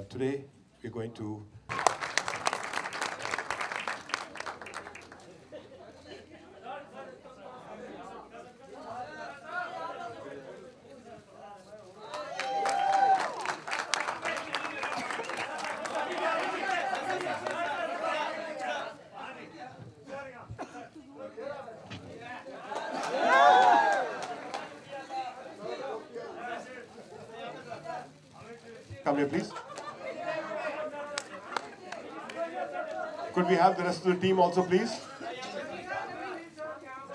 today we're going to come here, please. Could we have the rest of the team also, please?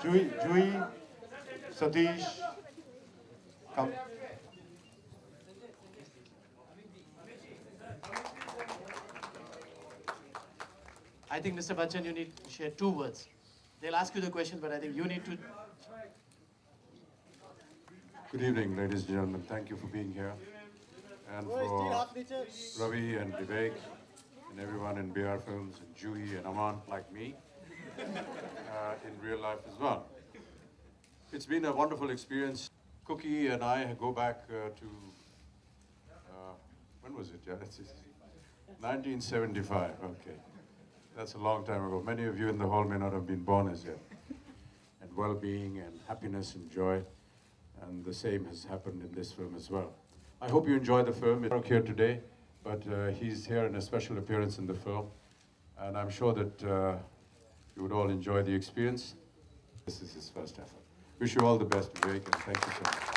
Juhi, Satish, come. I think, Mr. Bachchan, you need to share 2 words. They'll ask you the question, but I think you need to. Good evening, ladies and gentlemen. Thank you for being here. And for Ravi and Vivek and everyone in BR Films and Juhi and Aman, like me, in real life as well. It's been a wonderful experience. Cookie and I go back to, when was it? Yeah, it's 1975, okay. That's a long time ago. Many of you in the hall may not have been born as yet. And well-being and happiness and joy. And the same has happened in this film as well. I hope you enjoy the film. He's not here today, but he's here in a special appearance in the film. And I'm sure that you would all enjoy the experience. This is his first effort. Wish you all the best, Vivek, and thank you so much.